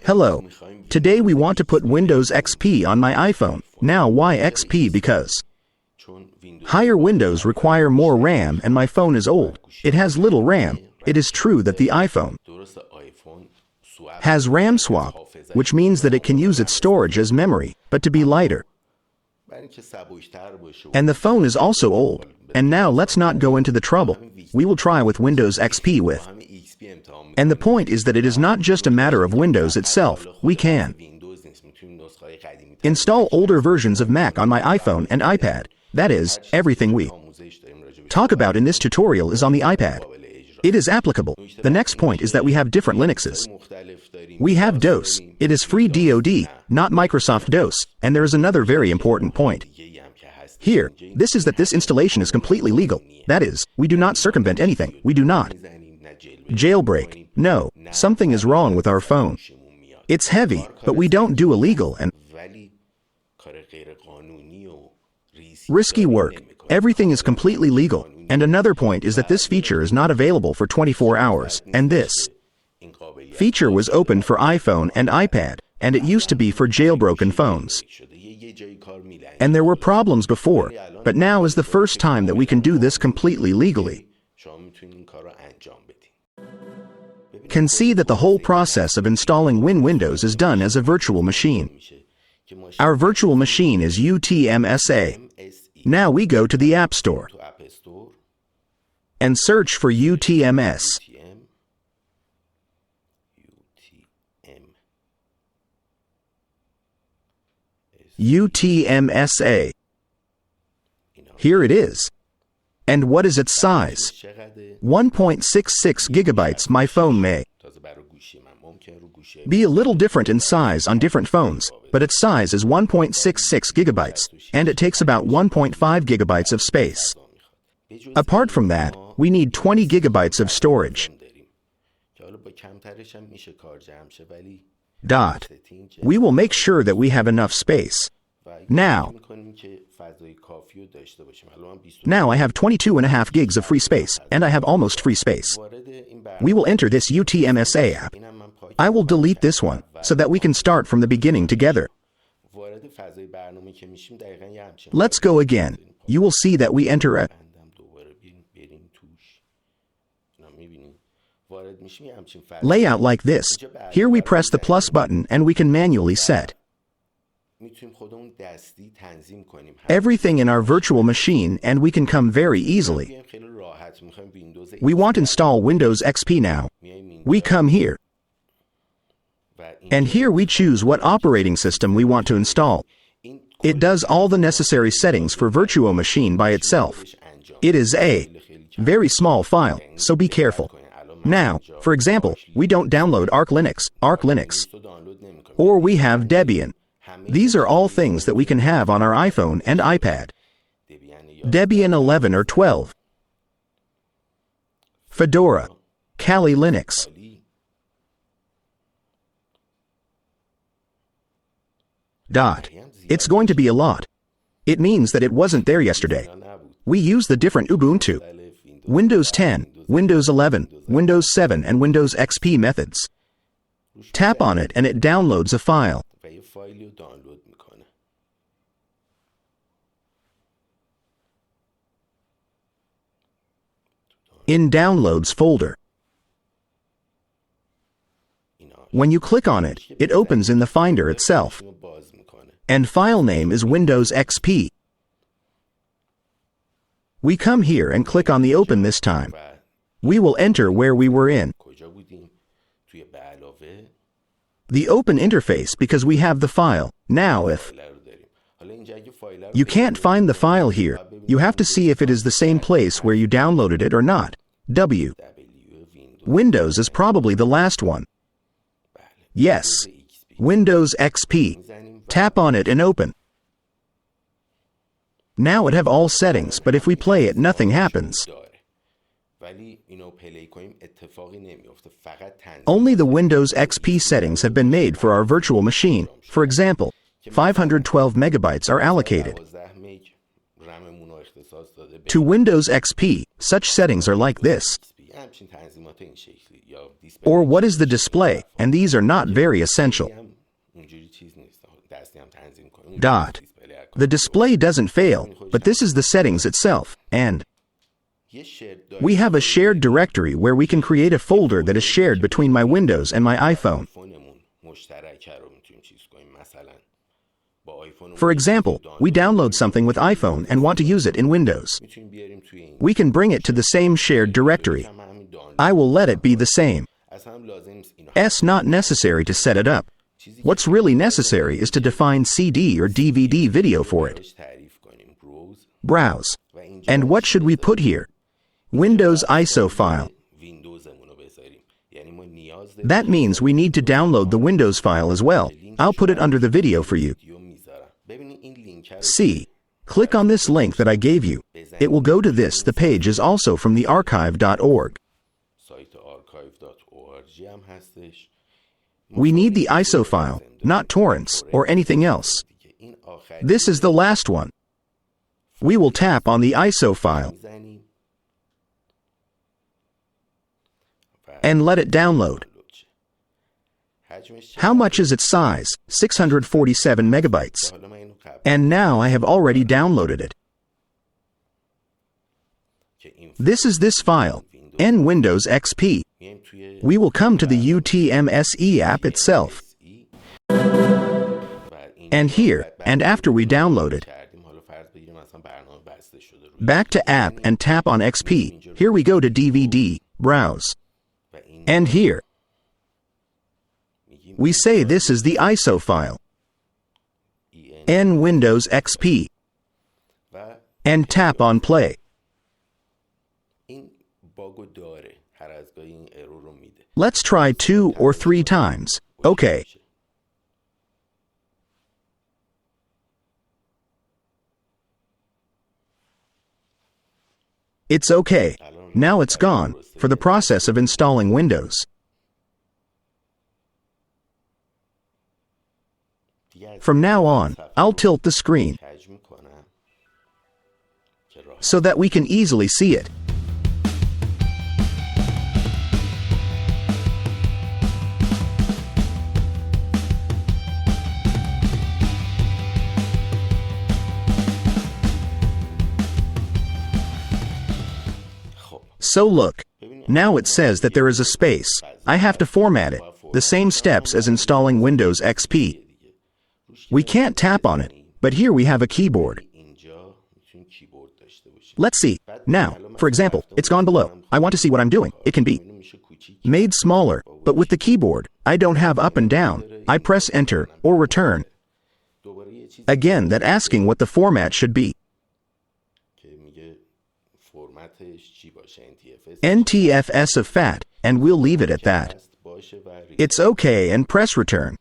Hello. Today we want to put Windows XP on my iPhone. Now why XP? Because higher Windows require more RAM and my phone is old. It has little RAM. It is true that the iPhone has RAM swap, which means that it can use its storage as memory, but to be lighter. And the phone is also old. And now let's not go into the trouble. We will try with Windows XP with. And the point is that it is not just a matter of Windows itself. We can install older versions of Mac on my iPhone and iPad. That is, everything we talk about in this tutorial is on the iPad. It is applicable. The next point is that we have different Linuxes. We have DOS. It is free DoD, not Microsoft DOS. And there is another very important point here. This is that this installation is completely legal. That is, we do not circumvent anything. We do not jailbreak. No, something is wrong with our phone. It's heavy, but we don't do illegal and risky work. Everything is completely legal. And another point is that this feature is not available for 24 hours, and this feature was opened for iPhone and iPad, and it used to be for jailbroken phones. And there were problems before, but now is the first time that we can do this completely legally. Can see that the whole process of installing Windows is done as a virtual machine. Our virtual machine is UTM-SA. Now we go to the App Store and search for UTM-S. UTM-SA. Here it is. And what is its size? 1.66 gigabytes. My phone may be a little different in size on different phones, but its size is 1.66 gigabytes, and it takes about 1.5 gigabytes of space. Apart from that, we need 20 gigabytes of storage. We will make sure that we have enough space. Now I have 22.5 gigs of free space, and I have almost free space. We will enter this UTM-SA app. I will delete this one, so that we can start from the beginning together. Let's go again. You will see that we enter a layout like this. Here we press the plus button and we can manually set everything in our virtual machine, and we can come very easily. We want to install Windows XP now. We come here. And here we choose what operating system we want to install. It does all the necessary settings for virtual machine by itself. It is a very small file, so be careful. Now, for example, we don't download Arch Linux, or we have Debian. These are all things that we can have on our iPhone and iPad. Debian 11 or 12. Fedora. Kali Linux. It's going to be a lot. It means that it wasn't there yesterday. We use the different Ubuntu, Windows 10, Windows 11, Windows 7, and Windows XP methods. Tap on it and it downloads a file. In Downloads folder. When you click on it, it opens in the Finder itself. And file name is Windows XP. We come here and click on the Open this time. We will enter where we were in the Open interface because we have the file. Now if you can't find the file here, you have to see if it is the same place where you downloaded it or not. Windows is probably the last one. Yes, Windows XP. Tap on it and open. Now it have all settings, but if we play it, nothing happens. Only the Windows XP settings have been made for our virtual machine. For example, 512 megabytes are allocated to Windows XP. Such settings are like this. Or what is the display, and these are not very essential. The display doesn't fail, but this is the settings itself, and we have a shared directory where we can create a folder that is shared between my Windows and my iPhone. For example, we download something with iPhone and want to use it in Windows. We can bring it to the same shared directory. I will let it be the same. It's not necessary to set it up. What's really necessary is to define CD or DVD video for it. Browse. And what should we put here? Windows ISO file. That means we need to download the Windows file as well. I'll put it under the video for you. See. Click on this link that I gave you. It will go to this. The page is also from the archive.org. We need the ISO file, not torrents or anything else. This is the last one. We will tap on the ISO file and let it download. How much is its size? 647 megabytes. And now I have already downloaded it. This is this file, N Windows XP. We will come to the UTM SE app itself. And here, and after we download it, back to app and tap on XP. Here we go to DVD, browse. And here, we say this is the ISO file, N Windows XP, and tap on play. Let's try 2 or 3 times. Okay. It's okay. Now it's gone, for the process of installing Windows. From now on, I'll tilt the screen so that we can easily see it. So look, now it says that there is a space. I have to format it, the same steps as installing Windows XP. We can't tap on it, but here we have a keyboard. Let's see. Now, for example, it's gone below. I want to see what I'm doing. It can be made smaller, but with the keyboard, I don't have up and down. I press enter or return. Again, that asking what the format should be. NTFS of FAT, and we'll leave it at that. It's okay and press return.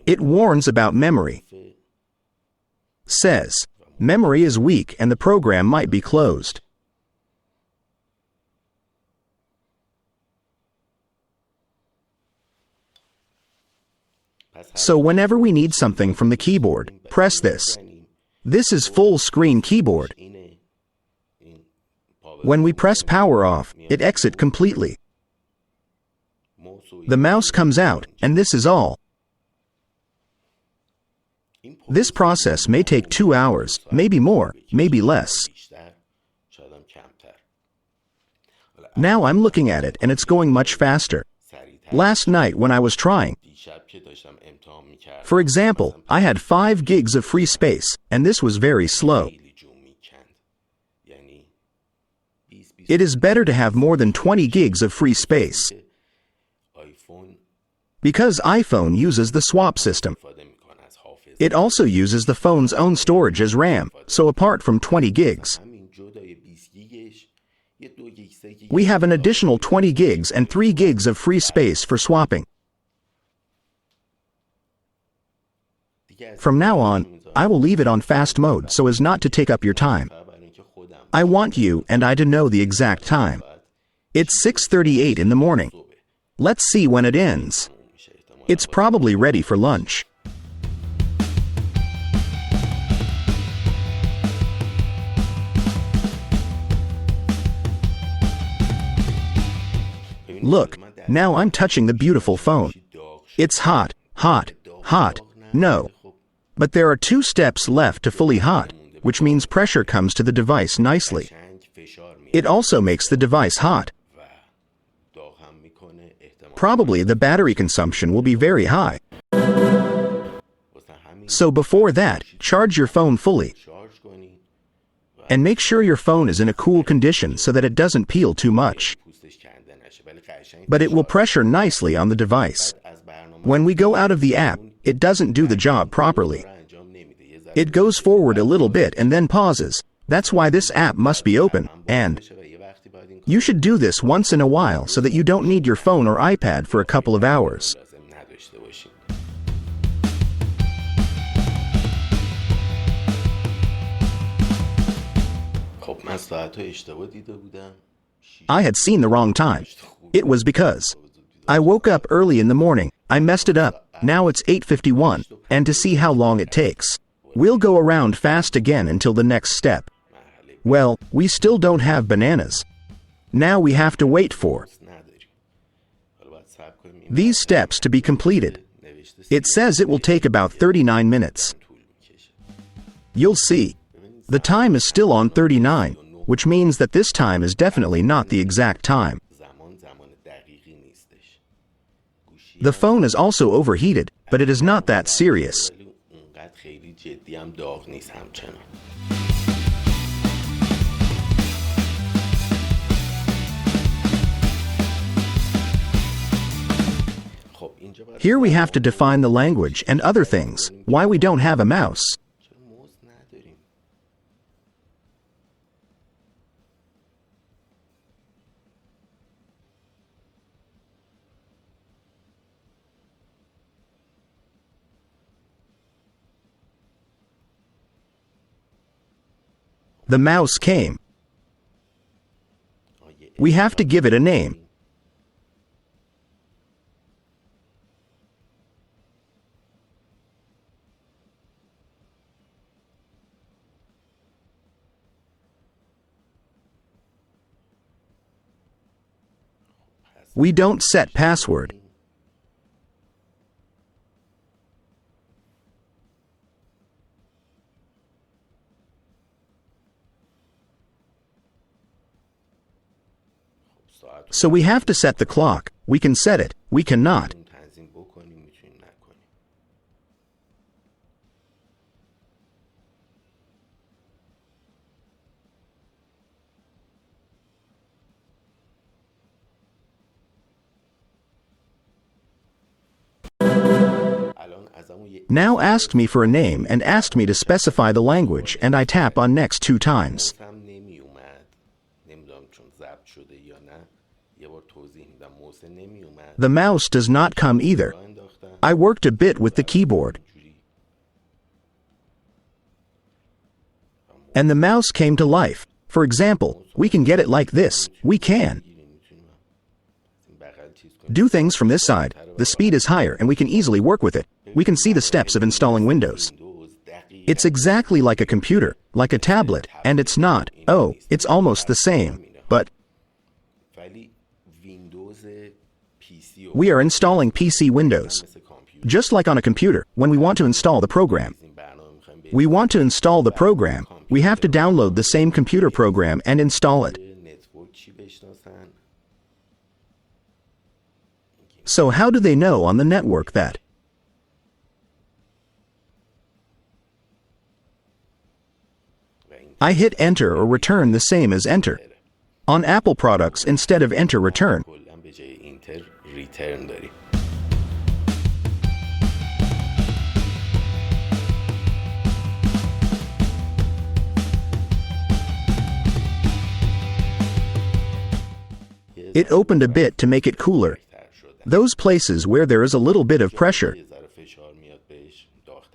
It warns about memory. Says, memory is weak and the program might be closed. So whenever we need something from the keyboard, press this. This is full screen keyboard. When we press power off, it exits completely. The mouse comes out, and this is all. This process may take 2 hours, maybe more, maybe less. Now I'm looking at it and it's going much faster. Last night when I was trying, for example, I had 5 gigs of free space, and this was very slow. It is better to have more than 20 gigs of free space, because iPhone uses the swap system. It also uses the phone's own storage as RAM, so apart from 20 gigs, we have an additional 20 gigs and 3 gigs of free space for swapping. From now on, I will leave it on fast mode so as not to take up your time. I want you and I to know the exact time. It's 6:38 in the morning. Let's see when it ends. It's probably ready for lunch. Look, now I'm touching the beautiful phone. It's hot, hot, hot, no. But there are 2 steps left to fully hot, which means pressure comes to the device nicely. It also makes the device hot. Probably the battery consumption will be very high. So before that, charge your phone fully. And make sure your phone is in a cool condition so that it doesn't peel too much. But it will pressure nicely on the device. When we go out of the app, it doesn't do the job properly. It goes forward a little bit and then pauses. That's why this app must be open, and you should do this once in a while so that you don't need your phone or iPad for a couple of hours. I had seen the wrong time. It was because I woke up early in the morning, I messed it up, now it's 8:51, and to see how long it takes. We'll go around fast again until the next step. Well, we still don't have bananas. Now we have to wait for these steps to be completed. It says it will take about 39 minutes. You'll see. The time is still on 39, which means that this time is definitely not the exact time. The phone is also overheated, but it is not that serious. Here we have to define the language and other things, why we don't have a mouse. The mouse came. We have to give it a name. We don't set password. So we have to set the clock. We can set it, we cannot. Now asked me for a name and asked me to specify the language, and I tap on next 2 times. The mouse does not come either. I worked a bit with the keyboard. And the mouse came to life. For example, we can get it like this. We can do things from this side. The speed is higher and we can easily work with it. We can see the steps of installing Windows. It's exactly like a computer, like a tablet, and it's not. Oh, it's almost the same. But we are installing PC Windows. Just like on a computer, when we want to install the program. We want to install the program, we have to download the same computer program and install it. So how do they know on the network that I hit enter or return the same as enter? On Apple products, instead of enter return. It opened a bit to make it cooler. Those places where there is a little bit of pressure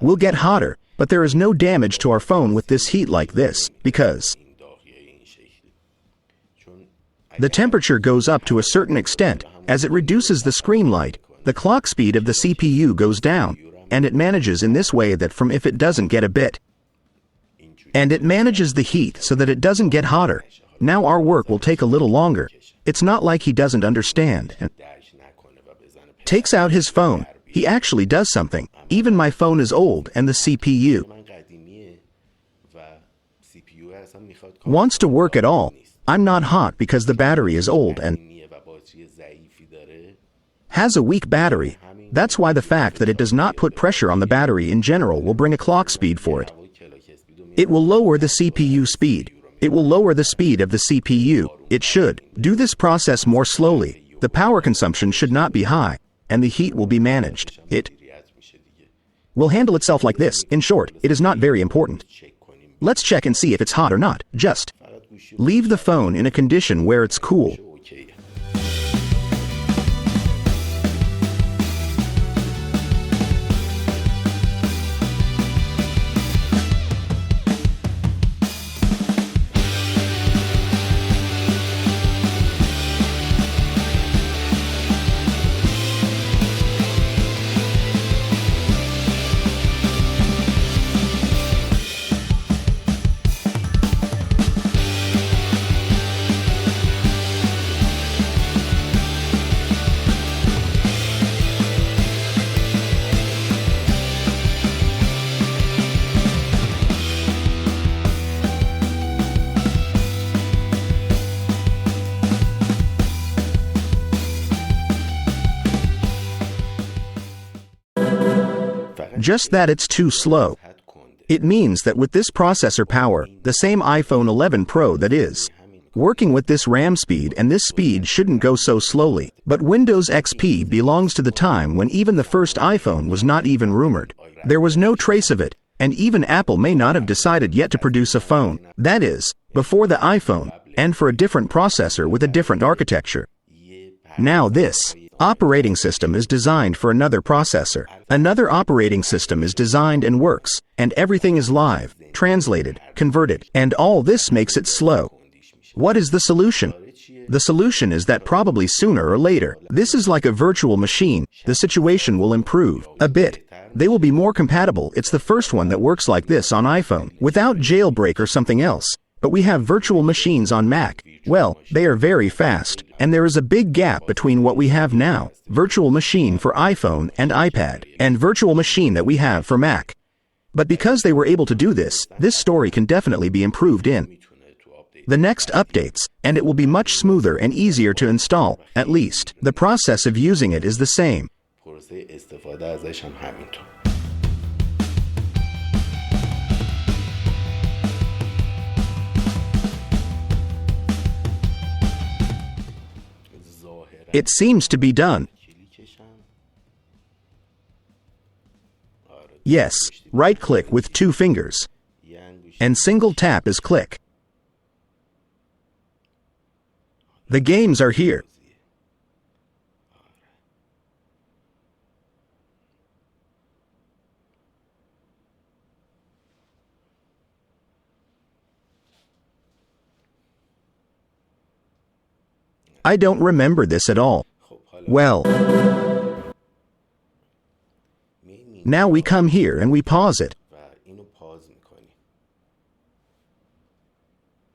will get hotter, but there is no damage to our phone with this heat like this, because the temperature goes up to a certain extent. As it reduces the screen light, the clock speed of the CPU goes down, and it manages in this way that from if it doesn't get a bit. And it manages the heat so that it doesn't get hotter. Now our work will take a little longer. It's not like he doesn't understand. And takes out his phone. He actually does something. Even my phone is old and the CPU wants to work at all. I'm not hot because the battery is old and has a weak battery. That's why the fact that it does not put pressure on the battery in general will bring a clock speed for it. It will lower the CPU speed. It will lower the speed of the CPU. It should do this process more slowly. The power consumption should not be high, and the heat will be managed. It will handle itself like this. In short, it is not very important. Let's check and see if it's hot or not. Just leave the phone in a condition where it's cool. Just that it's too slow. It means that with this processor power, the same iPhone 11 Pro that is working with this RAM speed, and this speed shouldn't go so slowly. But Windows XP belongs to the time when even the first iPhone was not even rumored. There was no trace of it, and even Apple may not have decided yet to produce a phone. That is, before the iPhone, and for a different processor with a different architecture. Now this operating system is designed for another processor. Another operating system is designed and works, and everything is live, translated, converted, and all this makes it slow. What is the solution? The solution is that probably sooner or later, this is like a virtual machine, the situation will improve a bit. They will be more compatible. It's the first one that works like this on iPhone, without jailbreak or something else. But we have virtual machines on Mac. Well, they are very fast, and there is a big gap between what we have now, virtual machine for iPhone and iPad, and virtual machine that we have for Mac. But because they were able to do this, this story can definitely be improved in the next updates, and it will be much smoother and easier to install. At least, the process of using it is the same. It seems to be done. Yes, right-click with 2 fingers. And single tap is click. The games are here. I don't remember this at all. Well, now we come here and we pause it.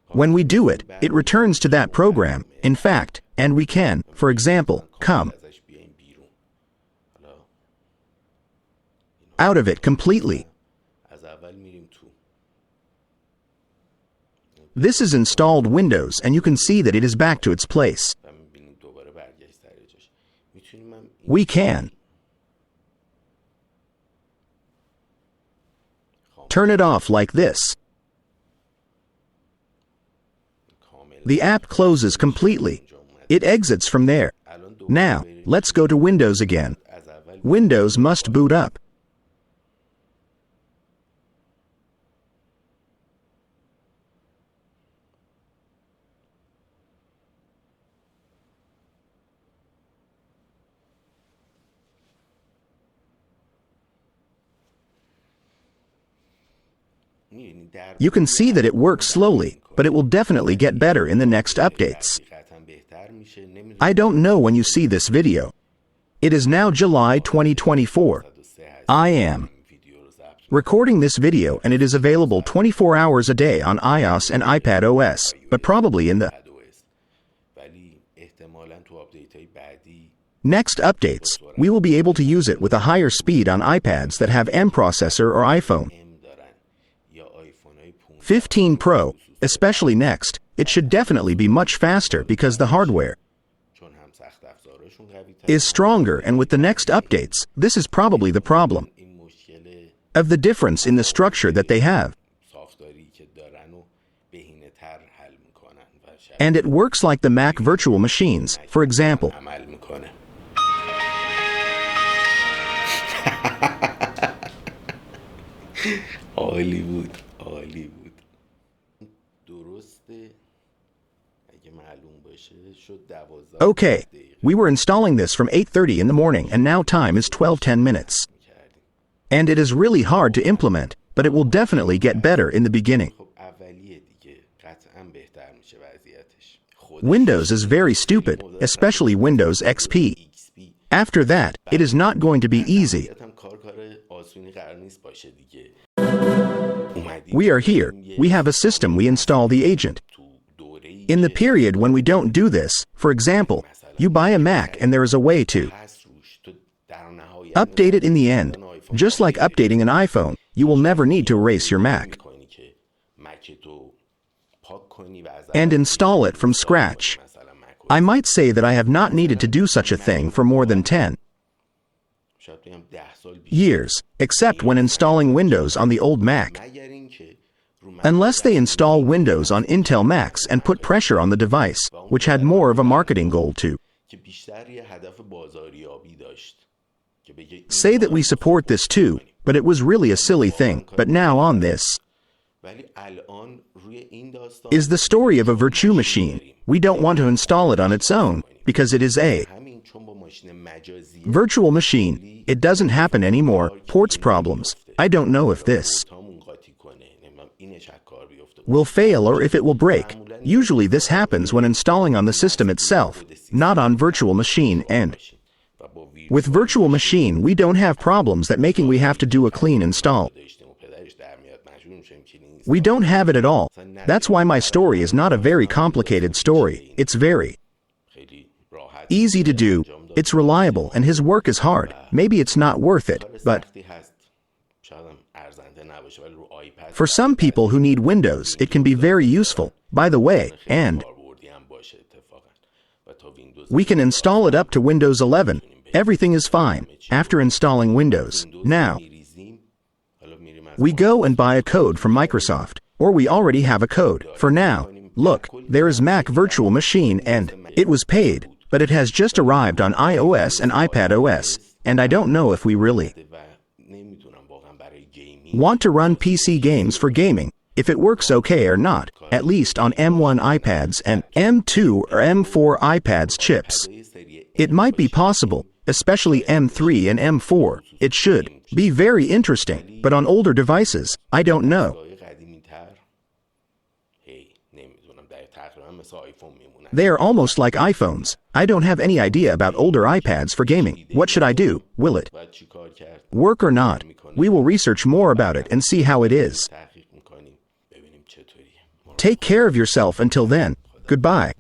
When we do it, it returns to that program, in fact, and we can, for example, come out of it completely. This is installed Windows, and you can see that it is back to its place. We can turn it off like this. The app closes completely. It exits from there. Now, let's go to Windows again. Windows must boot up. You can see that it works slowly, but it will definitely get better in the next updates. I don't know when you see this video. It is now July 2024. I am recording this video, and it is available 24 hours a day on iOS and iPad OS, but probably in the next updates, we will be able to use it with a higher speed on iPads that have M processor or iPhone 15 Pro, especially next. It should definitely be much faster because the hardware is stronger, and with the next updates, this is probably the problem of the difference in the structure that they have. And it works like the Mac virtual machines, for example. Okay, we were installing this from 8:30 in the morning and now time is 12:10 minutes. And it is really hard to implement, but it will definitely get better in the beginning. Windows is very stupid, especially Windows XP. After that, it is not going to be easy. We are here, we have a system, we install the agent. In the period when we don't do this, for example, you buy a Mac and there is a way to update it in the end. Just like updating an iPhone, you will never need to erase your Mac and install it from scratch. I might say that I have not needed to do such a thing for more than 10 years, except when installing Windows on the old Mac. Unless they install Windows on Intel Macs and put pressure on the device, which had more of a marketing goal to say that we support this too, but it was really a silly thing. But now on this is the story of a virtual machine. We don't want to install it on its own, because it is a virtual machine. It doesn't happen anymore. Ports problems. I don't know if this will fail or if it will break. Usually this happens when installing on the system itself, not on virtual machine, and with virtual machine we don't have problems that making we have to do a clean install. We don't have it at all. That's why my story is not a very complicated story. It's very easy to do. It's reliable and his work is hard. Maybe it's not worth it, but for some people who need Windows, it can be very useful, by the way, and we can install it up to Windows 11. Everything is fine after installing Windows. Now, we go and buy a code from Microsoft, or we already have a code. For now, look, there is Mac Virtual Machine and it was paid, but it has just arrived on iOS and iPad OS, and I don't know if we really want to run PC games for gaming, if it works okay or not, at least on M1 iPads and M2 or M4 iPads chips. It might be possible, especially M3 and M4. It should be very interesting, but on older devices, I don't know. They are almost like iPhones. I don't have any idea about older iPads for gaming. What should I do? Will it work or not? We will research more about it and see how it is. Take care of yourself until then. Goodbye.